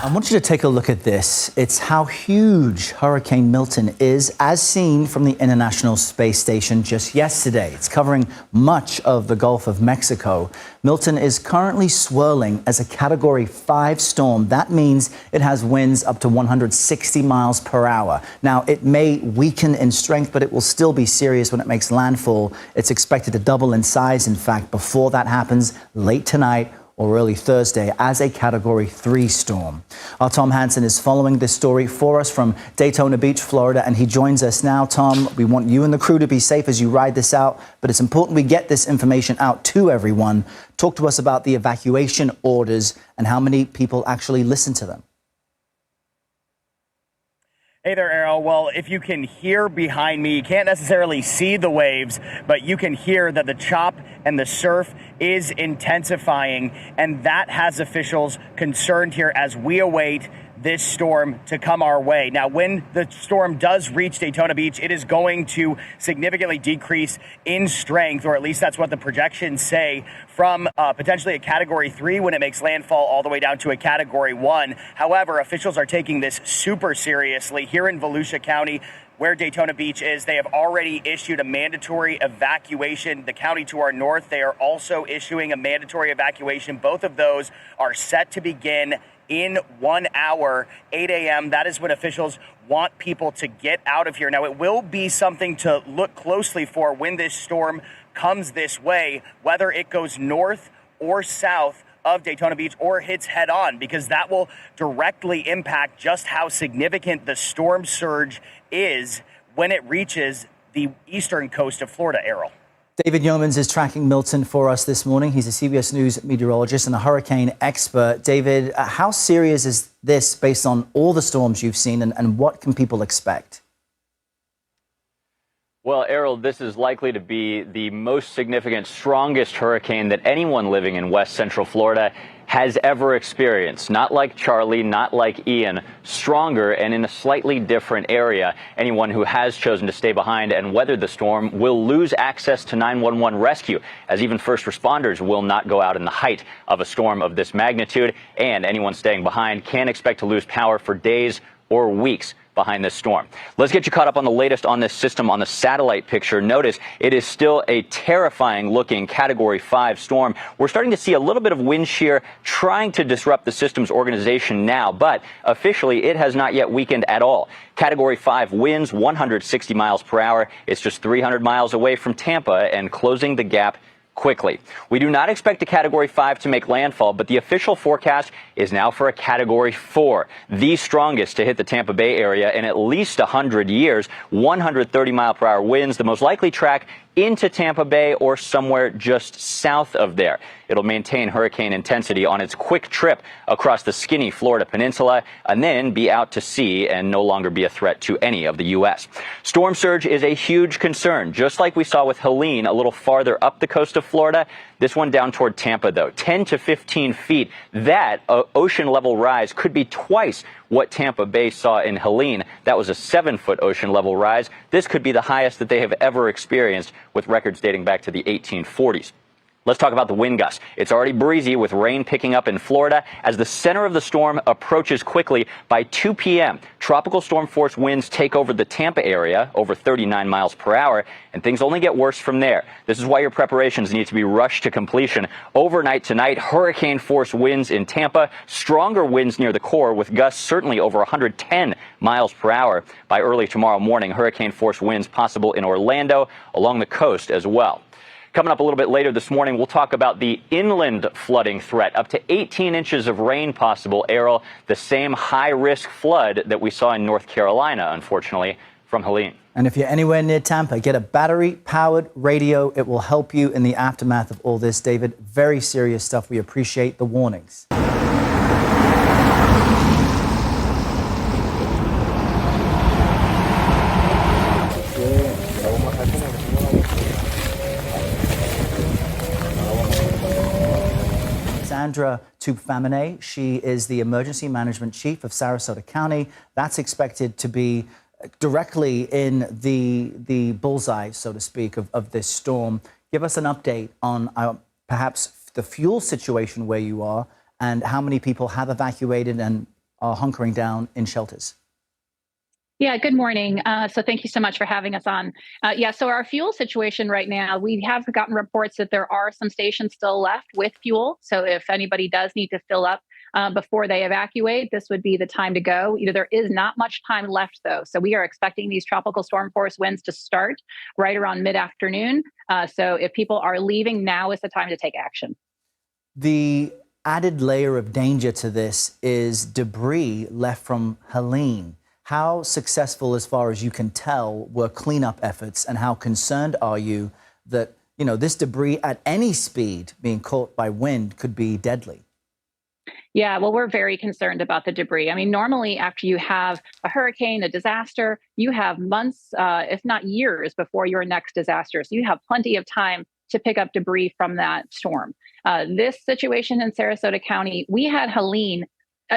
I want you to take a look at this. It's how huge Hurricane Milton is, as seen from the International Space Station just yesterday. It's covering much of the Gulf of Mexico. Milton is currently swirling as a Category 5 storm. That means it has winds up to 160 miles per hour. Now, it may weaken in strength, but it will still be serious when it makes landfall. It's expected to double in size, in fact, before that happens late tonight or early Thursday as a Category 3 storm. Our Tom Hansen is following this story for us from Daytona Beach, Florida, and he joins us now. Tom, we want you and the crew to be safe as you ride this out, but it's important we get this information out to everyone. Talk to us about the evacuation orders and how many people actually listen to them. Hey there, Errol. Well, if you can hear behind me, you can't necessarily see the waves, but you can hear that the chop and the surf is intensifying, and that has officials concerned here as we await this storm to come our way. Now, when the storm does reach Daytona Beach, it is going to significantly decrease in strength, or at least that's what the projections say, from potentially a Category 3 when it makes landfall all the way down to a Category 1. However, officials are taking this super seriously. Here in Volusia County, where Daytona Beach is, they have already issued a mandatory evacuation. The county to our north, they are also issuing a mandatory evacuation. Both of those are set to begin in 1 hour, 8 a.m. That is when officials want people to get out of here. Now, it will be something to look closely for when this storm comes this way, whether it goes north or south of Daytona Beach or hits head on, because that will directly impact just how significant the storm surge is when it reaches the eastern coast of Florida, Errol. David Yeomans is tracking Milton for us this morning. He's a CBS News meteorologist and a hurricane expert. David, how serious is this based on all the storms you've seen, and what can people expect? Well, Errol, this is likely to be the most significant, strongest hurricane that anyone living in West Central Florida has ever experienced. Not like Charlie, not like Ian, stronger and in a slightly different area. Anyone who has chosen to stay behind and weather the storm will lose access to 911 rescue, as even first responders will not go out in the height of a storm of this magnitude. And anyone staying behind can expect to lose power for days or weeks behind this storm. Let's get you caught up on the latest on this system on the satellite picture. Notice it is still a terrifying looking Category 5 storm. We're starting to see a little bit of wind shear trying to disrupt the system's organization now, but officially it has not yet weakened at all. Category 5 winds 160 miles per hour. It's just 300 miles away from Tampa and closing the gap quickly. We do not expect a Category 5 to make landfall, but the official forecast is now for a Category 4, the strongest to hit the Tampa Bay area in at least 100 years. 130 mile per hour winds, the most likely track into Tampa Bay or somewhere just south of there. It'll maintain hurricane intensity on its quick trip across the skinny Florida peninsula and then be out to sea and no longer be a threat to any of the U.S. Storm surge is a huge concern, just like we saw with Helene a little farther up the coast of Florida. This one down toward Tampa, though, 10 to 15 feet. That ocean level rise could be twice what Tampa Bay saw in Helene. That was a 7-foot ocean level rise. This could be the highest that they have ever experienced, with records dating back to the 1840s. Let's talk about the wind gusts. It's already breezy with rain picking up in Florida as the center of the storm approaches quickly. By 2 p.m., tropical storm force winds take over the Tampa area, over 39 miles per hour, and things only get worse from there. This is why your preparations need to be rushed to completion. Overnight tonight, hurricane force winds in Tampa, stronger winds near the core with gusts certainly over 110 miles per hour. By early tomorrow morning, hurricane force winds possible in Orlando, along the coast as well. Coming up a little bit later this morning, we'll talk about the inland flooding threat. Up to 18 inches of rain possible, Errol, the same high-risk flood that we saw in North Carolina, unfortunately, from Helene. And if you're anywhere near Tampa, get a battery-powered radio. It will help you in the aftermath of all this, David. Very serious stuff. We appreciate the warnings. Sandra Tupfamine. She is the Emergency Management Chief of Sarasota County. That's expected to be directly in the bullseye, so to speak, of this storm. Give us an update on perhaps the fuel situation where you are and how many people have evacuated and are hunkering down in shelters? Yeah, good morning. So thank you so much for having us on. So our fuel situation right now, we have gotten reports that there are some stations still left with fuel. So if anybody does need to fill up before they evacuate, this would be the time to go. There is not much time left, though. So we are expecting these tropical storm force winds to start right around mid-afternoon. So if people are leaving, now is the time to take action. The added layer of danger to this is debris left from Helene. How successful, as far as you can tell, were cleanup efforts, and how concerned are you that, this debris at any speed being caught by wind could be deadly? Yeah, well, we're very concerned about the debris. I mean, normally after you have a hurricane, a disaster, you have months, if not years, before your next disaster. So you have plenty of time to pick up debris from that storm. This situation in Sarasota County, we had Helene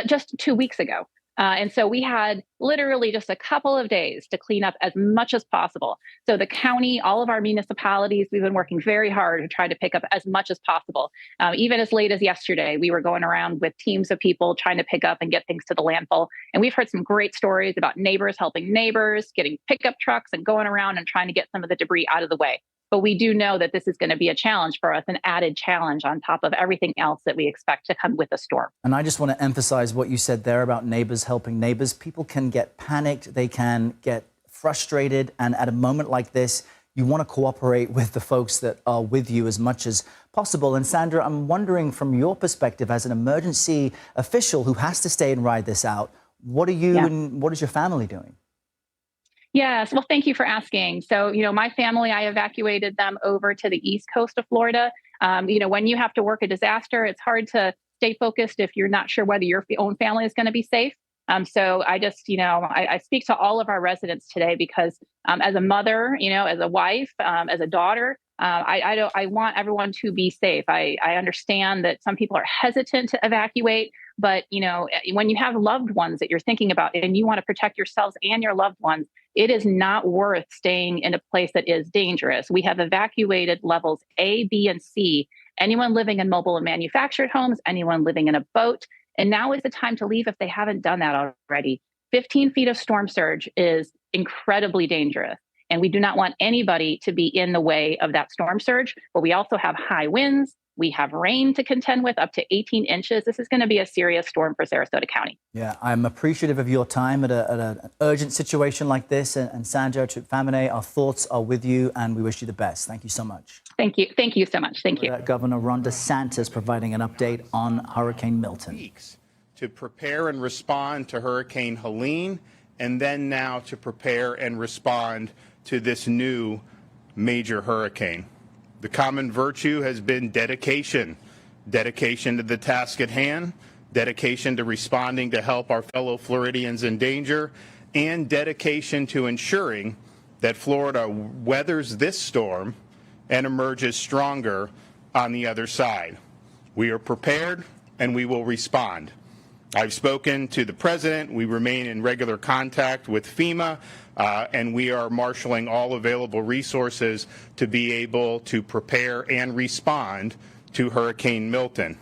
just 2 weeks ago. And so we had literally just a couple of days to clean up as much as possible. So the county, all of our municipalities, we've been working very hard to try to pick up as much as possible. Even as late as yesterday, we were going around with teams of people trying to pick up and get things to the landfill. And we've heard some great stories about neighbors helping neighbors, getting pickup trucks and going around and trying to get some of the debris out of the way. But we do know that this is going to be a challenge for us, an added challenge on top of everything else that we expect to come with a storm. And I just want to emphasize what you said there about neighbors helping neighbors. People can get panicked, they can get frustrated, and at a moment like this, you want to cooperate with the folks that are with you as much as possible. And Sandra, I'm wondering, from your perspective as an emergency official who has to stay and ride this out, what are you and what is your family doing? Yes, well, thank you for asking. So, my family, I evacuated them over to the east coast of Florida. When you have to work a disaster, it's hard to stay focused if you're not sure whether your own family is going to be safe. So I just, I speak to all of our residents today because as a mother, as a wife, as a daughter, I want everyone to be safe. I understand that some people are hesitant to evacuate, but when you have loved ones that you're thinking about and you want to protect yourselves and your loved ones, it is not worth staying in a place that is dangerous. We have evacuated levels A, B, and C. Anyone living in mobile and manufactured homes, anyone living in a boat, and now is the time to leave if they haven't done that already. 15 feet of storm surge is incredibly dangerous. And we do not want anybody to be in the way of that storm surge. But we also have high winds. We have rain to contend with, up to 18 inches. This is going to be a serious storm for Sarasota County. Yeah, I'm appreciative of your time at an urgent situation like this. And Sandra Famine, our thoughts are with you, and we wish you the best. Thank you so much. Thank you. Thank you so much. Thank you. Governor Ron DeSantis providing an update on Hurricane Milton. To prepare and respond to Hurricane Helene, and then now to prepare and respond to this new major hurricane. The common virtue has been dedication. Dedication to the task at hand, dedication to responding to help our fellow Floridians in danger, and dedication to ensuring that Florida weathers this storm and emerges stronger on the other side. We are prepared and we will respond. I've spoken to the president. We remain in regular contact with FEMA, and we are marshaling all available resources to be able to prepare and respond to Hurricane Milton.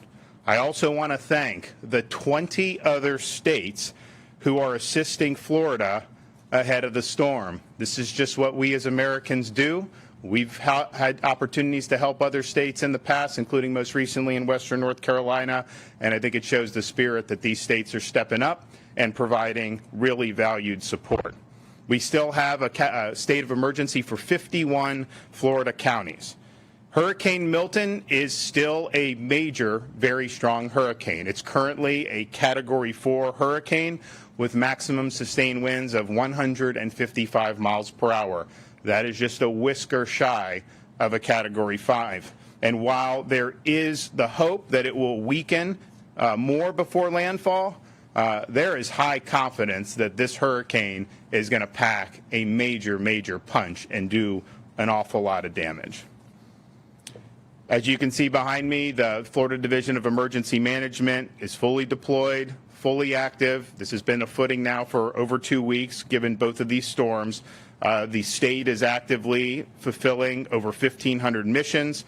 I also want to thank the 20 other states who are assisting Florida ahead of the storm. This is just what we as Americans do. We've had opportunities to help other states in the past, including most recently in Western North Carolina, and I think it shows the spirit that these states are stepping up and providing really valued support. We still have a state of emergency for 51 Florida counties. Hurricane Milton is still a major, very strong hurricane. It's currently a Category 4 hurricane with maximum sustained winds of 155 miles per hour. That is just a whisker shy of a Category 5. And while there is the hope that it will weaken more before landfall, there is high confidence that this hurricane is going to pack a major, major punch and do an awful lot of damage. As you can see behind me, the Florida Division of Emergency Management is fully deployed, fully active. This has been a footing now for over 2 weeks, given both of these storms. The state is actively fulfilling over 1,500 missions.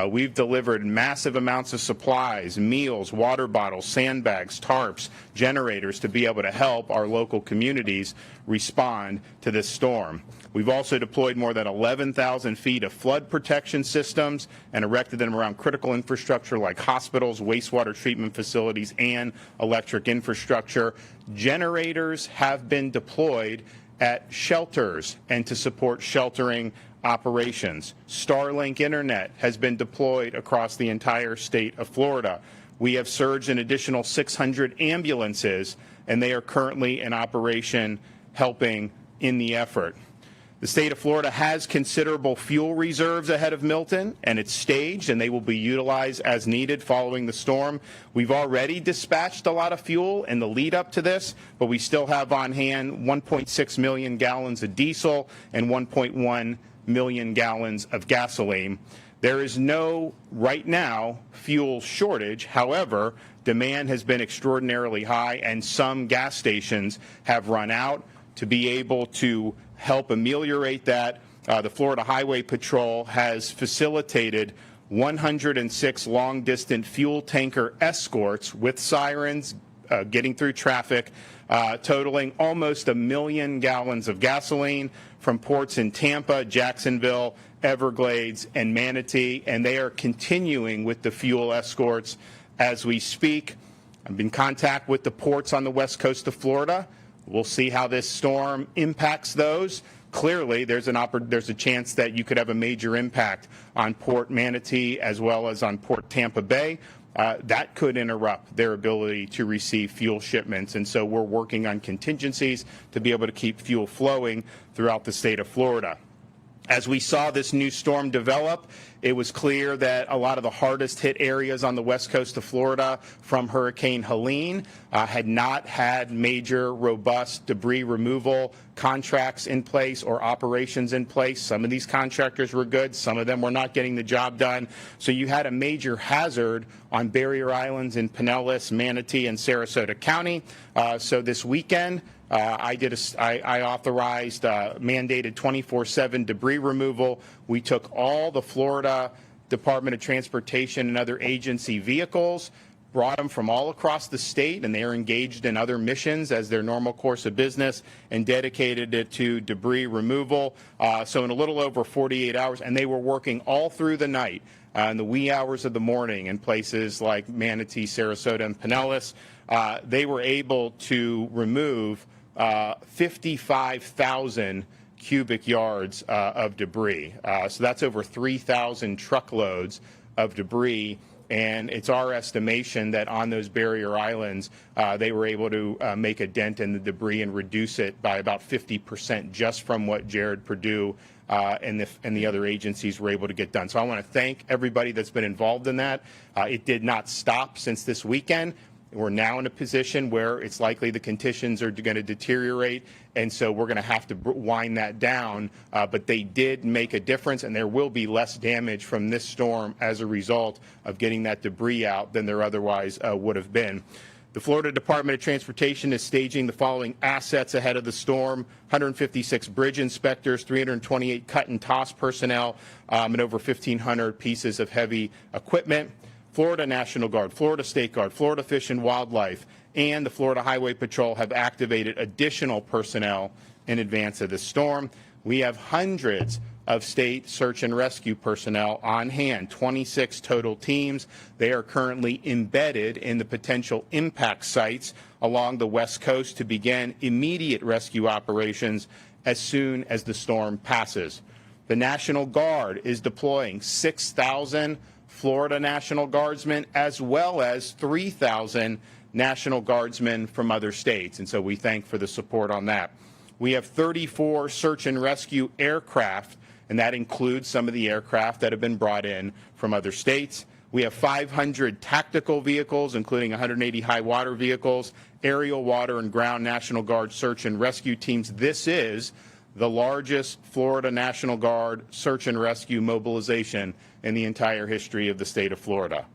We've delivered massive amounts of supplies, meals, water bottles, sandbags, tarps, generators to be able to help our local communities respond to this storm. We've also deployed more than 11,000 feet of flood protection systems and erected them around critical infrastructure like hospitals, wastewater treatment facilities, and electric infrastructure. Generators have been deployed at shelters and to support sheltering operations. Starlink Internet has been deployed across the entire state of Florida. We have surged an additional 600 ambulances, and they are currently in operation helping in the effort. The state of Florida has considerable fuel reserves ahead of Milton, and it's staged, and they will be utilized as needed following the storm. We've already dispatched a lot of fuel in the lead up to this, but we still have on hand 1.6 million gallons of diesel and 1.1 million gallons of gasoline. There is no, right now, fuel shortage. However, demand has been extraordinarily high, and some gas stations have run out. To be able to help ameliorate that, the Florida Highway Patrol has facilitated 106 long-distance fuel tanker escorts with sirens getting through traffic, totaling almost 1 million gallons of gasoline from ports in Tampa, Jacksonville, Everglades, and Manatee, and they are continuing with the fuel escorts as we speak. I'm in contact with the ports on the west coast of Florida. We'll see how this storm impacts those. Clearly, there's a chance that you could have a major impact on Port Manatee as well as on Port Tampa Bay. That could interrupt their ability to receive fuel shipments. And so we're working on contingencies to be able to keep fuel flowing throughout the state of Florida. As we saw this new storm develop, it was clear that a lot of the hardest hit areas on the west coast of Florida from Hurricane Helene had not had major, robust debris removal contracts in place or operations in place. Some of these contractors were good. Some of them were not getting the job done. So you had a major hazard on barrier islands in Pinellas, Manatee, and Sarasota County. So this weekend, I authorized mandated 24/7 debris removal. We took all the Florida Department of Transportation and other agency vehicles, brought them from all across the state, and they are engaged in other missions as their normal course of business, and dedicated it to debris removal. So in a little over 48 hours, and they were working all through the night, in the wee hours of the morning in places like Manatee, Sarasota, and Pinellas. They were able to remove 55,000 cubic yards of debris. So that's over 3,000 truckloads of debris. And it's our estimation that on those barrier islands, they were able to make a dent in the debris and reduce it by about 50% just from what Jared Perdue and the other agencies were able to get done. So I want to thank everybody that's been involved in that. It did not stop since this weekend. We're now in a position where it's likely the conditions are going to deteriorate, and so we're going to have to wind that down. But they did make a difference, and there will be less damage from this storm as a result of getting that debris out than there otherwise would have been. The Florida Department of Transportation is staging the following assets ahead of the storm: 156 bridge inspectors, 328 cut and toss personnel, and over 1,500 pieces of heavy equipment. Florida National Guard, Florida State Guard, Florida Fish and Wildlife, and the Florida Highway Patrol have activated additional personnel in advance of the storm. We have hundreds of state search and rescue personnel on hand, 26 total teams. They are currently embedded in the potential impact sites along the West Coast to begin immediate rescue operations as soon as the storm passes. The National Guard is deploying 6,000 Florida National Guardsmen, as well as 3,000 National Guardsmen from other states, and so we thank for the support on that. We have 34 search and rescue aircraft, and that includes some of the aircraft that have been brought in from other states. We have 500 tactical vehicles, including 180 high water vehicles, aerial, water, and ground National Guard search and rescue teams. This is the largest Florida National Guard search and rescue mobilization in the entire history of the state of Florida.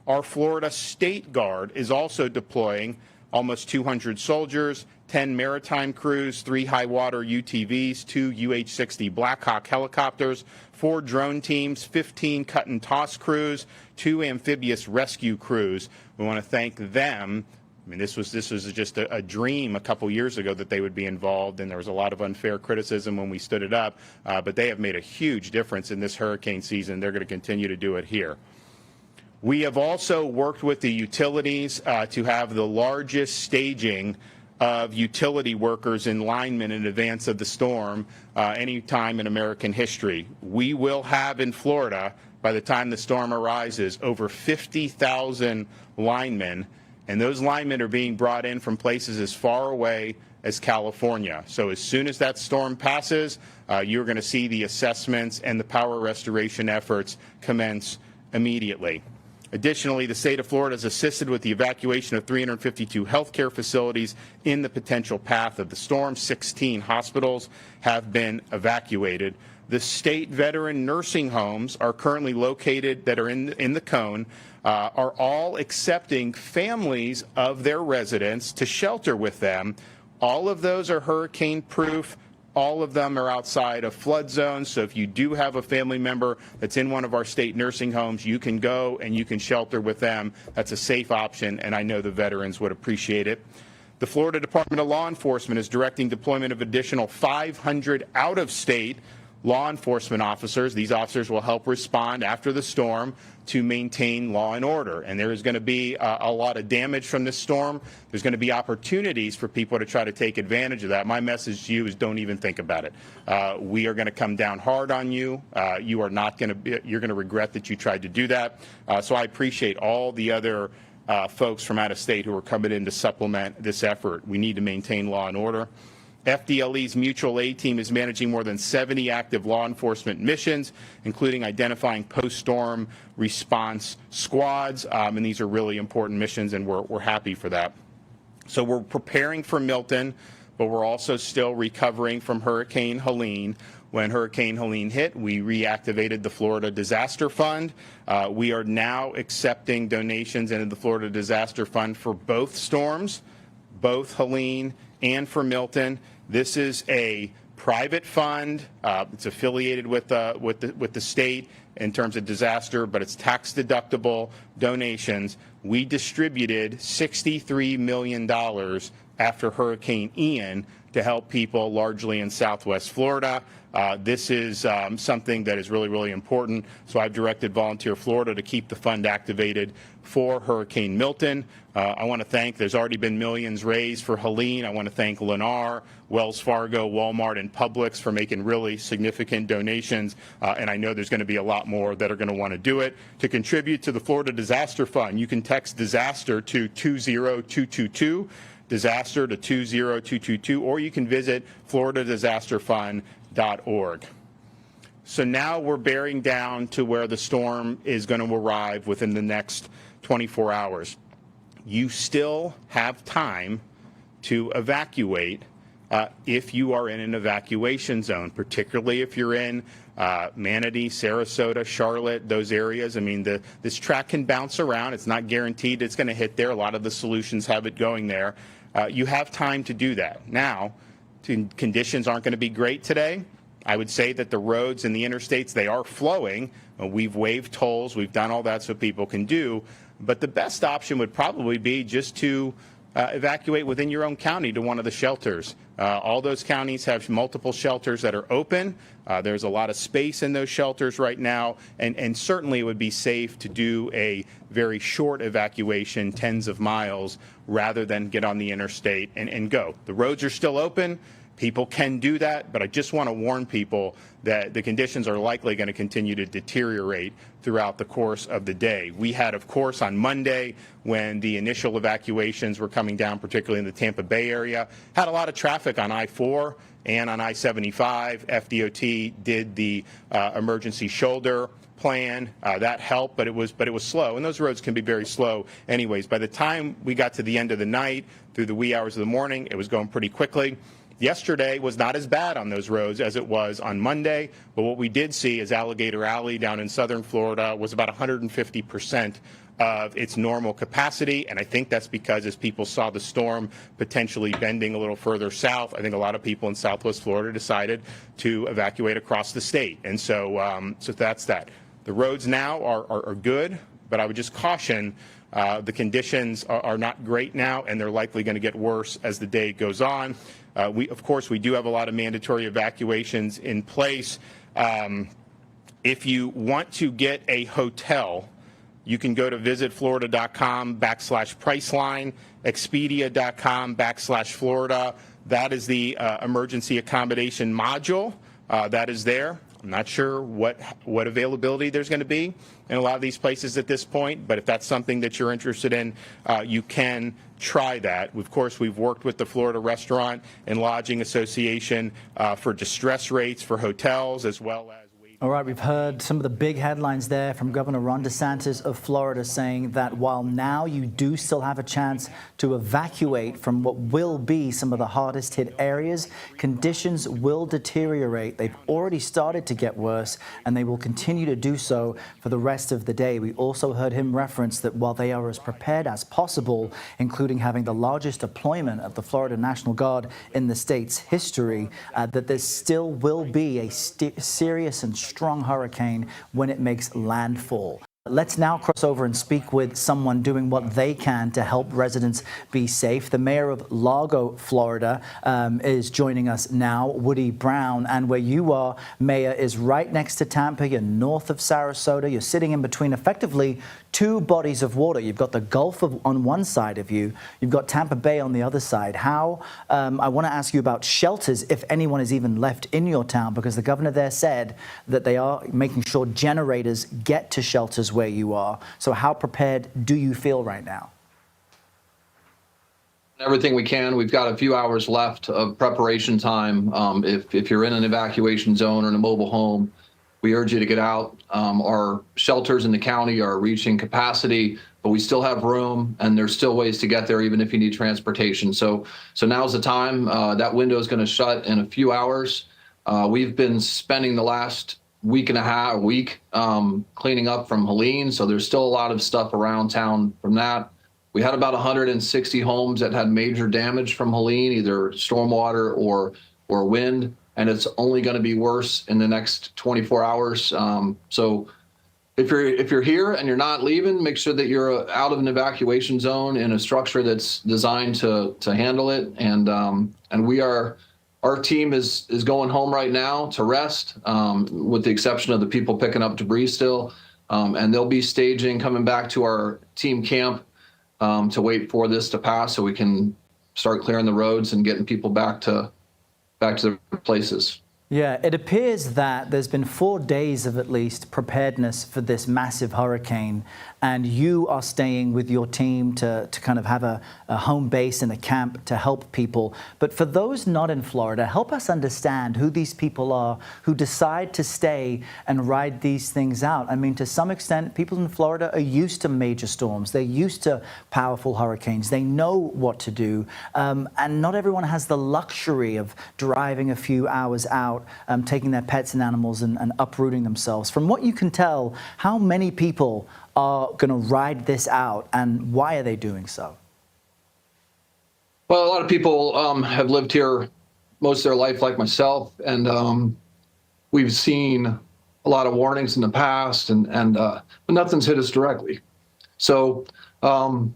Our Florida State Guard is also deploying almost 200 soldiers, 10 maritime crews, 3 high-water UTVs, 2 UH-60 Black Hawk helicopters, 4 drone teams, 15 cut-and-toss crews, 2 amphibious rescue crews. We want to thank them. I mean, this was just a dream a couple years ago that they would be involved, and there was a lot of unfair criticism when we stood it up, but they have made a huge difference in this hurricane season. They're going to continue to do it here. We have also worked with the utilities to have the largest staging of utility workers and linemen in advance of the storm any time in American history. We will have in Florida, by the time the storm arises, over 50,000 linemen, and those linemen are being brought in from places as far away as California. So as soon as that storm passes, you're going to see the assessments and the power restoration efforts commence immediately. Additionally, the state of Florida has assisted with the evacuation of 352 healthcare facilities in the potential path of the storm. 16 hospitals have been evacuated. The state veteran nursing homes are currently located that are in the cone, are all accepting families of their residents to shelter with them. All of those are hurricane proof. All of them are outside of flood zones, so if you do have a family member that's in one of our state nursing homes, you can go and you can shelter with them. That's a safe option, and I know the veterans would appreciate it. The Florida Department of Law Enforcement is directing deployment of additional 500 out-of-state law enforcement officers. These officers will help respond after the storm to maintain law and order. And there is going to be a lot of damage from this storm. There's going to be opportunities for people to try to take advantage of that. My message to you is don't even think about it. We are going to come down hard on you. You are not going to you're going to regret that you tried to do that. So I appreciate all the other folks from out of state who are coming in to supplement this effort. We need to maintain law and order. FDLE's mutual aid team is managing more than 70 active law enforcement missions, including identifying post-storm response squads, and these are really important missions, and we're happy for that. So we're preparing for Milton, but we're also still recovering from Hurricane Helene. When Hurricane Helene hit, we reactivated the Florida Disaster Fund. We are now accepting donations into the Florida Disaster Fund for both storms, both Helene and for Milton. This is a private fund. It's affiliated with the state in terms of disaster, but it's tax deductible donations. We distributed $63 million after Hurricane Ian to help people largely in Southwest Florida. This is something that is really, really important. So I've directed Volunteer Florida to keep the fund activated for Hurricane Milton. I want to thank, there's already been millions raised for Helene. I want to thank Lennar, Wells Fargo, Walmart, and Publix for making really significant donations. And I know there's going to be a lot more that are going to want to do it. To contribute to the Florida Disaster Fund, you can text disaster to 20222. Disaster to 20222, or you can visit floridadisasterfund.org. So now we're bearing down to where the storm is going to arrive within the next 24 hours. You still have time to evacuate if you are in an evacuation zone, particularly if you're in Manatee, Sarasota, Charlotte, those areas. I mean, this track can bounce around. It's not guaranteed it's going to hit there. A lot of the solutions have it going there. You have time to do that. Now, conditions aren't going to be great today. I would say that the roads and the interstates, they are flowing. We've waived tolls. We've done all that so people can do. But the best option would probably be just to evacuate within your own county to one of the shelters. All those counties have multiple shelters that are open. There's a lot of space in those shelters right now, and certainly it would be safe to do a very short evacuation, tens of miles, rather than get on the interstate and go. The roads are still open. People can do that, but I just want to warn people that the conditions are likely going to continue to deteriorate throughout the course of the day. We had, of course, on Monday, when the initial evacuations were coming down, particularly in the Tampa Bay area, had a lot of traffic on I-4 and on I-75. FDOT did the emergency shoulder plan. That helped, but it was slow, and those roads can be very slow anyways. By the time we got to the end of the night, through the wee hours of the morning, it was going pretty quickly. Yesterday was not as bad on those roads as it was on Monday, but what we did see is Alligator Alley down in southern Florida was about 150% of its normal capacity, and I think that's because as people saw the storm potentially bending a little further south, I think a lot of people in Southwest Florida decided to evacuate across the state, and so that's that. The roads now are good, but I would just caution the conditions are not great now, and they're likely going to get worse as the day goes on. Of course, we do have a lot of mandatory evacuations in place. If you want to get a hotel, you can go to visitflorida.com/Priceline, Expedia.com/Florida. That is the emergency accommodation module that is there. I'm not sure what availability there's going to be in a lot of these places at this point, but if that's something that you're interested in, you can try that. Of course, we've worked with the Florida Restaurant and Lodging Association for distress rates for hotels as well as. All right, we've heard some of the big headlines there from Governor Ron DeSantis of Florida saying that while now you do still have a chance to evacuate from what will be some of the hardest hit areas, conditions will deteriorate. They've already started to get worse, and they will continue to do so for the rest of the day. We also heard him reference that while they are as prepared as possible, including having the largest deployment of the Florida National Guard in the state's history, that there still will be a serious and strong hurricane when it makes landfall. Let's now cross over and speak with someone doing what they can to help residents be safe. The mayor of Largo, Florida, is joining us now, Woody Brown. And where you are, Mayor, is right next to Tampa. You're north of Sarasota. You're sitting in between effectively two bodies of water. You've got the Gulf on one side of you. You've got Tampa Bay on the other side. I want to ask you about shelters, if anyone is even left in your town, because the governor there said that they are making sure generators get to shelters where you are. So how prepared do you feel right now? Everything we can. We've got a few hours left of preparation time. If you're in an evacuation zone or in a mobile home, we urge you to get out. Our shelters in the county are reaching capacity, but we still have room, and there's still ways to get there even if you need transportation. So now's the time. That window is going to shut in a few hours. We've been spending the last week cleaning up from Helene, so there's still a lot of stuff around town from that. We had about 160 homes that had major damage from Helene, either stormwater or wind, and it's only going to be worse in the next 24 hours. So if you're here and you're not leaving, make sure that you're out of an evacuation zone in a structure that's designed to handle it. And our team is going home right now to rest, with the exception of the people picking up debris still. And they'll be staging, coming back to our team camp to wait for this to pass so we can start clearing the roads and getting people back to their places. Yeah, it appears that there's been 4 days of at least preparedness for this massive hurricane, and you are staying with your team to kind of have a home base and a camp to help people. But for those not in Florida, help us understand who these people are who decide to stay and ride these things out. I mean, to some extent, people in Florida are used to major storms. They're used to powerful hurricanes. They know what to do. And not everyone has the luxury of driving a few hours out, taking their pets and animals and uprooting themselves. From what you can tell, how many people are going to ride this out, and why are they doing so? Well, a lot of people have lived here most of their life, like myself, and we've seen a lot of warnings in the past, but nothing's hit us directly. So I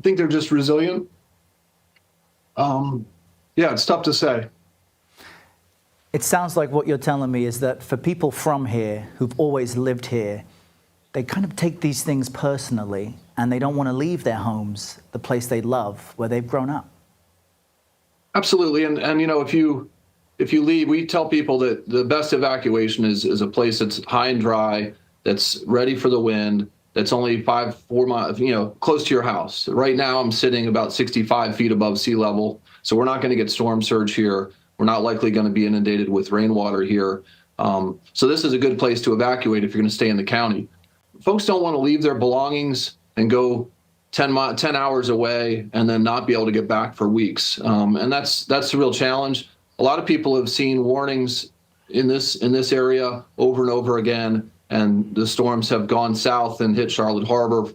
think they're just resilient. Yeah, it's tough to say. It sounds like what you're telling me is that for people from here who've always lived here, they kind of take these things personally, and they don't want to leave their homes, the place they love, where they've grown up. Absolutely, and you know, if you leave, we tell people that the best evacuation is a place that's high and dry, that's ready for the wind, that's only 4 miles, close to your house. Right now, I'm sitting about 65 feet above sea level, so we're not going to get storm surge here. We're not likely going to be inundated with rainwater here. So this is a good place to evacuate if you're going to stay in the county. Folks don't want to leave their belongings and go 10 hours away and then not be able to get back for weeks. And that's the real challenge. A lot of people have seen warnings in this area over and over again, and the storms have gone south and hit Charlotte Harbor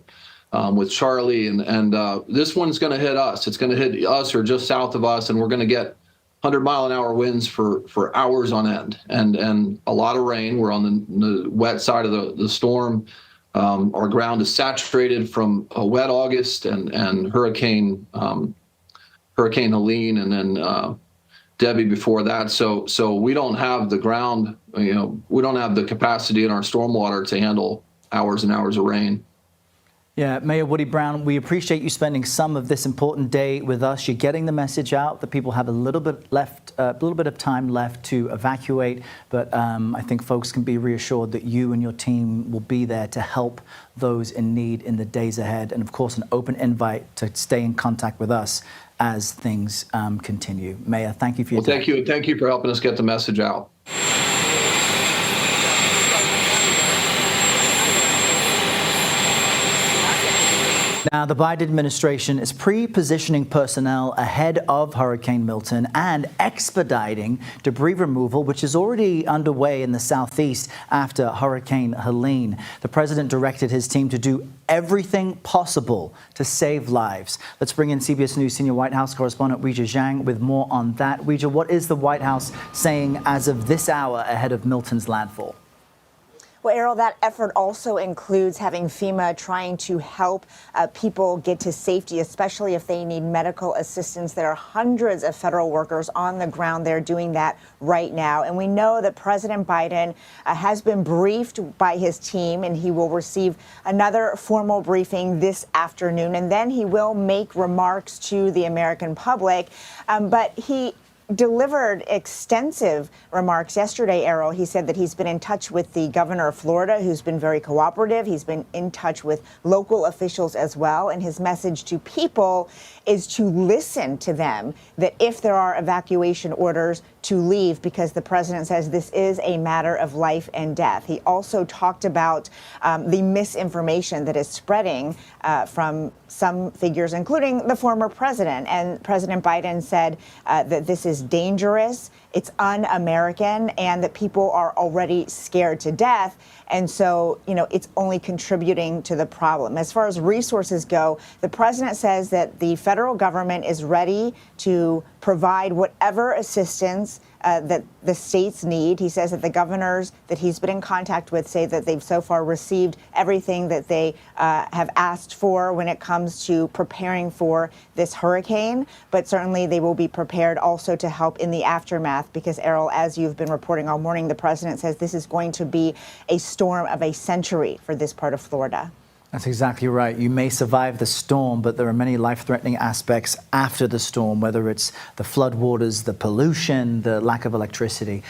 with Charlie, and this one's going to hit us. It's going to hit us or just south of us, and we're going to get 100-mile-an-hour winds for hours on end, and a lot of rain. We're on the wet side of the storm. Our ground is saturated from a wet August and Hurricane Helene, and then Debbie before that. So we don't have the ground. We don't have the capacity in our stormwater to handle hours and hours of rain. Yeah, Mayor Woody Brown, we appreciate you spending some of this important day with us. You're getting the message out that people have a little bit of time left to evacuate, but I think folks can be reassured that you and your team will be there to help those in need in the days ahead. And of course, an open invite to stay in contact with us as things continue. Mayor, thank you for your time. Thank you. Thank you for helping us get the message out. Now, the Biden administration is pre-positioning personnel ahead of Hurricane Milton and expediting debris removal, which is already underway in the southeast after Hurricane Helene. The president directed his team to do everything possible to save lives. Let's bring in CBS News senior White House correspondent Weijia Zhang with more on that. Weijia, what is the White House saying as of this hour ahead of Milton's landfall? Well, Errol, that effort also includes having FEMA trying to help people get to safety, especially if they need medical assistance. There are hundreds of federal workers on the ground there doing that right now. And we know that President Biden has been briefed by his team, and he will receive another formal briefing this afternoon. And then he will make remarks to the American public. But he delivered extensive remarks yesterday, Errol. He said that he's been in touch with the governor of Florida, who's been very cooperative. He's been in touch with local officials as well. And his message to people is to listen to them, that if there are evacuation orders, to leave, because the president says this is a matter of life and death. He also talked about the misinformation that is spreading from some figures, including the former president. And President Biden said that this is dangerous, it's un-American, and that people are already scared to death. And so, it's only contributing to the problem. As far as resources go, the president says that the federal government is ready to provide whatever assistance that the states need. He says that the governors that he's been in contact with say that they've so far received everything that they have asked for when it comes to preparing for this hurricane. But certainly they will be prepared also to help in the aftermath, because, Errol, as you've been reporting all morning, the president says this is going to be a storm of a century for this part of Florida. That's exactly right. You may survive the storm, but there are many life-threatening aspects after the storm, whether it's the floodwaters, the pollution, the lack of electricity.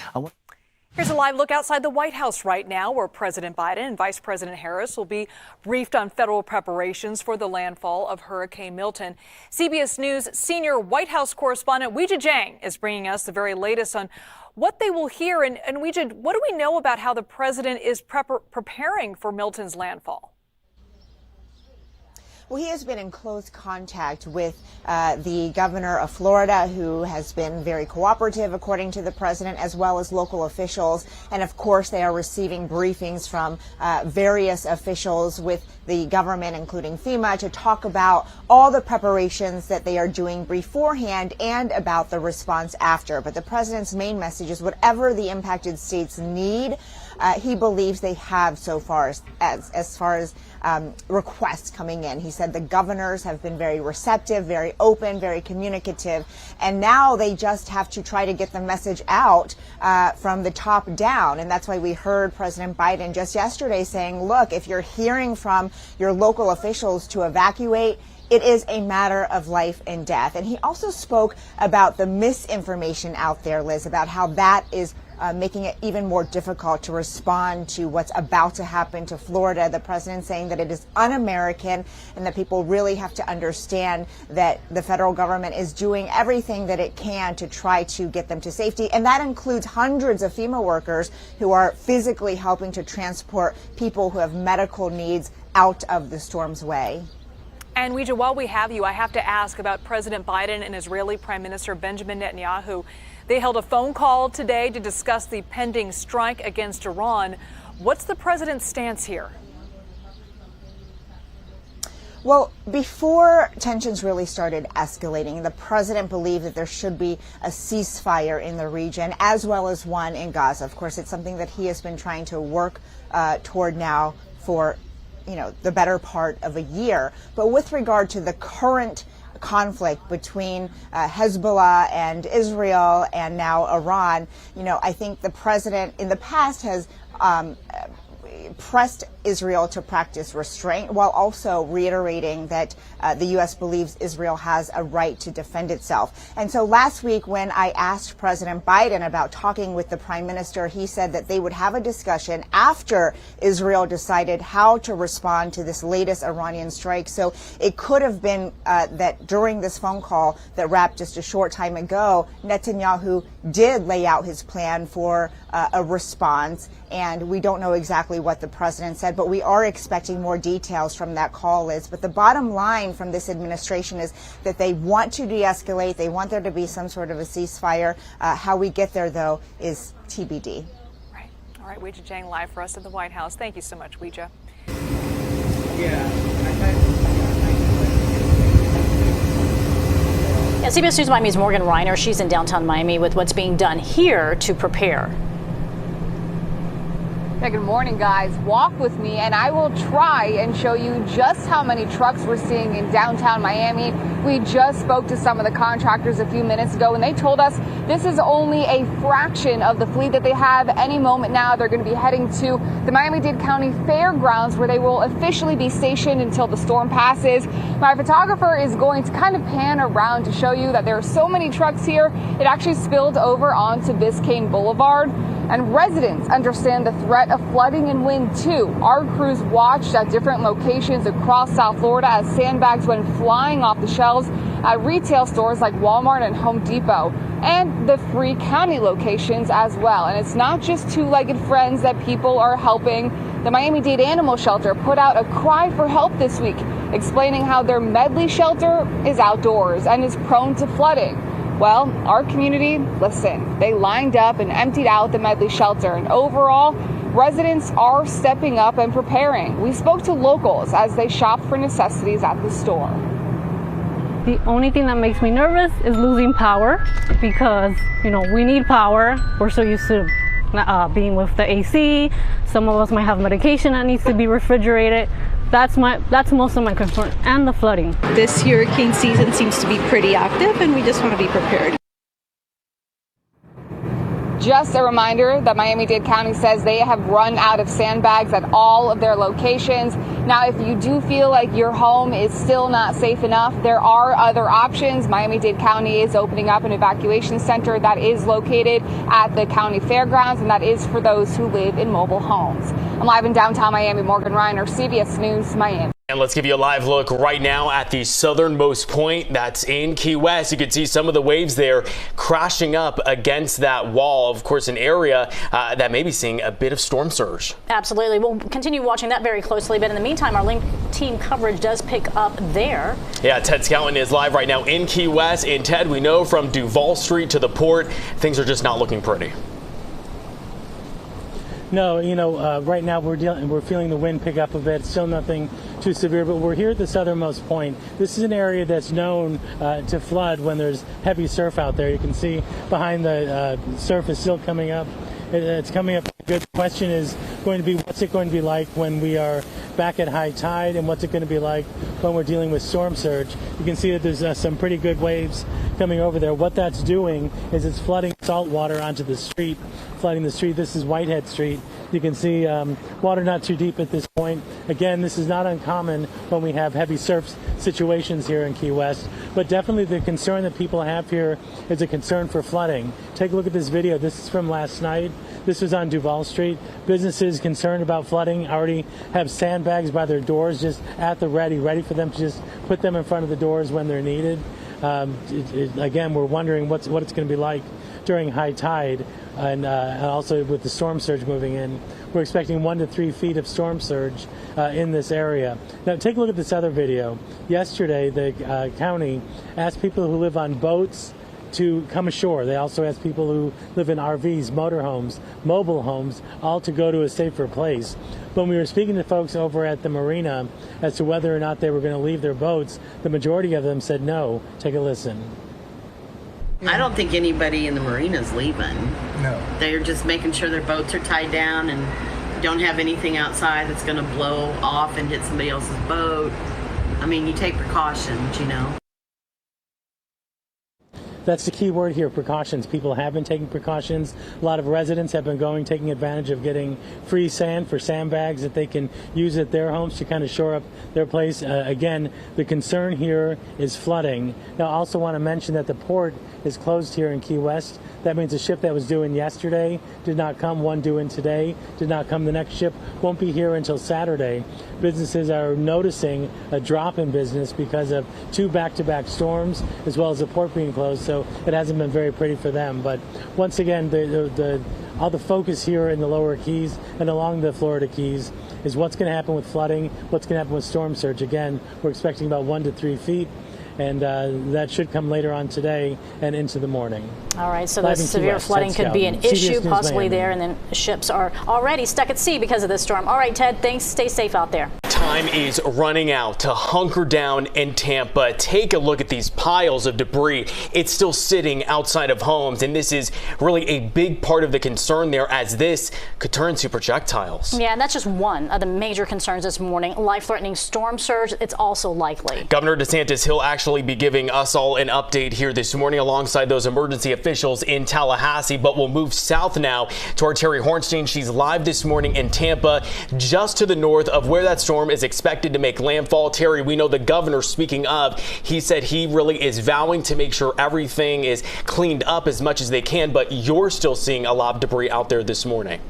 Here's a live look outside the White House right now, where President Biden and Vice President Harris will be briefed on federal preparations for the landfall of Hurricane Milton. CBS News senior White House correspondent Weijia Zhang is bringing us the very latest on what they will hear. And Weijia, what do we know about how the president is preparing for Milton's landfall? Well, he has been in close contact with the governor of Florida, who has been very cooperative, according to the president, as well as local officials. And of course, they are receiving briefings from various officials with the government, including FEMA, to talk about all the preparations that they are doing beforehand and about the response after. But the president's main message is whatever the impacted states need, he believes they have so far as far as requests coming in. He said the governors have been very receptive, very open, very communicative, and now they just have to try to get the message out from the top down. And that's why we heard President Biden just yesterday saying, look, if you're hearing from your local officials to evacuate, it is a matter of life and death. And he also spoke about the misinformation out there, Liz, about how that is making it even more difficult to respond to what's about to happen to Florida. The president saying that it is un-American and that people really have to understand that the federal government is doing everything that it can to try to get them to safety. And that includes hundreds of FEMA workers who are physically helping to transport people who have medical needs out of the storm's way. And Weijia, while we have you, I have to ask about President Biden and Israeli Prime Minister Benjamin Netanyahu. They held a phone call today to discuss the pending strike against Iran. What's the president's stance here? Well, before tensions really started escalating, the president believed that there should be a ceasefire in the region, as well as one in Gaza. Of course, it's something that he has been trying to work toward now for, the better part of a year. But with regard to the current conflict between Hezbollah and Israel and now Iran, I think the president in the past has pressed Israel to practice restraint, while also reiterating that the U.S. believes Israel has a right to defend itself. And so last week, when I asked President Biden about talking with the prime minister, he said that they would have a discussion after Israel decided how to respond to this latest Iranian strike. So it could have been that during this phone call that wrapped just a short time ago, Netanyahu did lay out his plan for a response. And we don't know exactly what the president said, but we are expecting more details from that call, Liz. But the bottom line from this administration is that they want to de-escalate. They want there to be some sort of a ceasefire. How we get there, though, is TBD. Right. All right, Weijia Jiang live for us at the White House. Thank you so much, Weijia. CBS News Miami's Morgan Reiner. She's in downtown Miami with what's being done here to prepare. Yeah, good morning, guys. Walk with me and I will try and show you just how many trucks we're seeing in downtown Miami. We just spoke to some of the contractors a few minutes ago and they told us this is only a fraction of the fleet that they have. Any moment now, they're going to be heading to the Miami-Dade County Fairgrounds, where they will officially be stationed until the storm passes. My photographer is going to kind of pan around to show you that there are so many trucks here. It actually spilled over onto Biscayne Boulevard. And residents understand the threat of flooding and wind, too. Our crews watched at different locations across South Florida as sandbags went flying off the shelves at retail stores like Walmart and Home Depot, and the Free County locations as well. And it's not just two-legged friends that people are helping. The Miami-Dade Animal Shelter put out a cry for help this week, explaining how their Medley shelter is outdoors and is prone to flooding. Well, our community, listen, they lined up and emptied out the Medley shelter, and overall, residents are stepping up and preparing. We spoke to locals as they shop for necessities at the store. The only thing that makes me nervous is losing power, because, we need power. We're so used to being with the AC. Some of us might have medication that needs to be refrigerated. That's most of my concern, and the flooding. This hurricane season seems to be pretty active, and we just want to be prepared. Just a reminder that Miami-Dade County says they have run out of sandbags at all of their locations. Now, if you do feel like your home is still not safe enough, there are other options. Miami-Dade County is opening up an evacuation center that is located at the county fairgrounds, and that is for those who live in mobile homes. I'm live in downtown Miami. Morgan Reiner, CBS News, Miami. And let's give you a live look right now at the southernmost point. That's in Key West. You can see some of the waves there crashing up against that wall. Of course, an area that may be seeing a bit of storm surge. Absolutely. We'll continue watching that very closely. But in the meantime, our link team coverage does pick up there. Yeah, Ted Scouten is live right now in Key West. And Ted, we know from Duval Street to the port, things are just not looking pretty. No, right now we're feeling the wind pick up a bit. Still nothing too severe, but we're here at the southernmost point. This is an area that's known to flood when there's heavy surf out there. You can see behind the surf is still coming up. It's coming up. The good question is going to be, what's it going to be like when we are back at high tide, and what's it going to be like when we're dealing with storm surge? You can see that there's some pretty good waves coming over there. What that's doing is it's flooding salt water onto the street, flooding the street. This is Whitehead Street. You can see water not too deep at this point. Again, this is not uncommon when we have heavy surf situations here in Key West, but definitely the concern that people have here is a concern for flooding. Take a look at this video. This is from last night. This was on Duval Street. Businesses concerned about flooding already have sandbags by their doors, just at the ready for them to just put them in front of the doors when they're needed. Again, we're wondering what it's going to be like during high tide, and also with the storm surge moving in. We're expecting 1 to 3 feet of storm surge in this area. Now, take a look at this other video. Yesterday, the county asked people who live on boats to come ashore. They also ask people who live in RVs, motorhomes, mobile homes, all to go to a safer place. When we were speaking to folks over at the marina as to whether or not they were going to leave their boats, the majority of them said no. Take a listen. I don't think anybody in the marina is leaving. No. They're just making sure their boats are tied down and don't have anything outside that's going to blow off and hit somebody else's boat. I mean, you take precautions, you know. That's the key word here, precautions. People have been taking precautions. A lot of residents have been taking advantage of getting free sand for sandbags that they can use at their homes to kind of shore up their place. Again, the concern here is flooding. Now, I also want to mention that the port is closed here in Key West. That means a ship that was due in yesterday did not come. One due in today did not come. The next ship won't be here until Saturday. Businesses are noticing a drop in business because of 2 back-to-back storms, as well as the port being closed. So it hasn't been very pretty for them. But once again, all the focus here in the lower Keys and along the Florida Keys is what's going to happen with flooding, what's going to happen with storm surge. Again, we're expecting about 1 to 3 feet. And that should come later on today and into the morning. All right, so the severe flooding could be an issue possibly there, and then ships are already stuck at sea because of this storm. All right, Ted, thanks. Stay safe out there. Time is running out to hunker down in Tampa. Take a look at these piles of debris. It's still sitting outside of homes, and this is really a big part of the concern there, as this could turn to projectiles. Yeah, and that's just one of the major concerns this morning. Life-threatening storm surge, it's also likely. Governor DeSantis, he'll actually be giving us all an update here this morning alongside those emergency officials in Tallahassee, but we'll move south now to our Terry Hornstein. She's live this morning in Tampa, just to the north of where that storm is expected to make landfall. Terry, we know the governor, speaking of, he said he really is vowing to make sure everything is cleaned up as much as they can, but you're still seeing a lot of debris out there this morning.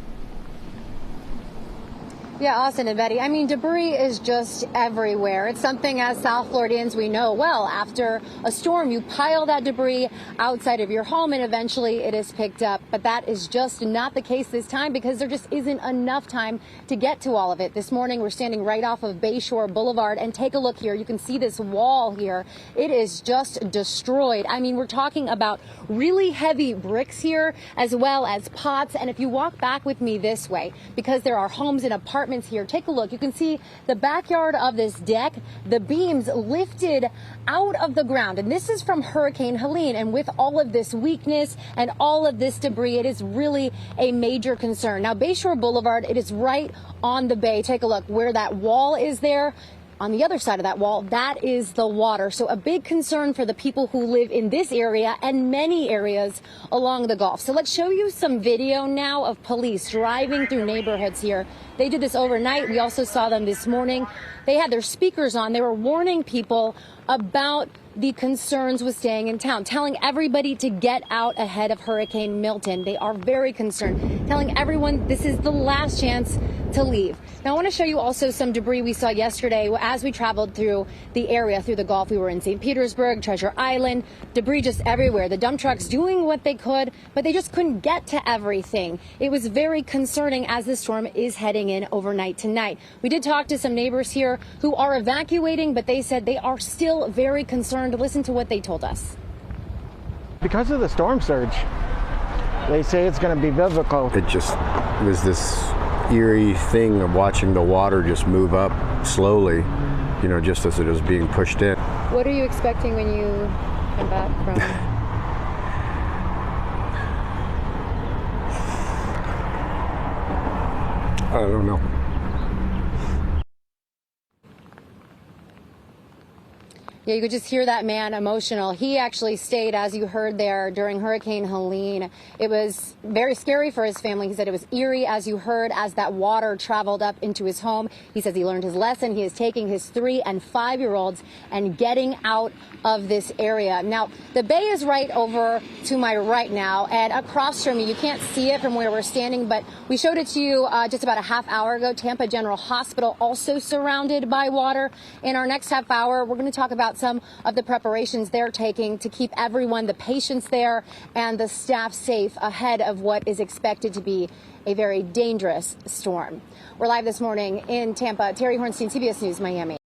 Yeah, Austin and Betty, I mean, debris is just everywhere. It's something as South Floridians we know well. After a storm, you pile that debris outside of your home and eventually it is picked up. But that is just not the case this time because there just isn't enough time to get to all of it. This morning, we're standing right off of Bayshore Boulevard, and take a look here. You can see this wall here. It is just destroyed. I mean, we're talking about really heavy bricks here as well as pots. And if you walk back with me this way, because there are homes and apartments here, take a look. You can see the backyard of this deck, the beams lifted out of the ground. And this is from Hurricane Helene. And with all of this weakness and all of this debris, it is really a major concern. Now, Bayshore Boulevard, it is right on the bay. Take a look where that wall is there. On the other side of that wall, that is the water. So a big concern for the people who live in this area and many areas along the Gulf. So let's show you some video now of police driving through neighborhoods here. They did this overnight. We also saw them this morning. They had their speakers on. They were warning people about the concerns with staying in town, telling everybody to get out ahead of Hurricane Milton. They are very concerned, telling everyone this is the last chance to leave. Now, I want to show you also some debris we saw yesterday as we traveled through the area, through the Gulf. We were in St. Petersburg, Treasure Island, debris just everywhere. The dump trucks doing what they could, but they just couldn't get to everything. It was very concerning as the storm is heading in overnight tonight. We did talk to some neighbors here who are evacuating, but they said they are still very concerned. Listen to what they told us. Because of the storm surge, they say it's going to be biblical. It just was this eerie thing of watching the water just move up slowly, you know, just as it was being pushed in. What are you expecting when you come back from? I don't know. Yeah, you could just hear that man emotional. He actually stayed, as you heard there, during Hurricane Helene. It was very scary for his family. He said it was eerie, as you heard, as that water traveled up into his home. He says he learned his lesson. He is taking his 3- and 5-year-olds and getting out of this area. Now, the bay is right over to my right now, and across from me, you can't see it from where we're standing, but we showed it to you just about a half hour ago. Tampa General Hospital also surrounded by water. In our next half hour, we're going to talk about some of the preparations they're taking to keep everyone, the patients there and the staff, safe ahead of what is expected to be a very dangerous storm. We're live this morning in Tampa. Terry Hornstein, CBS News, Miami.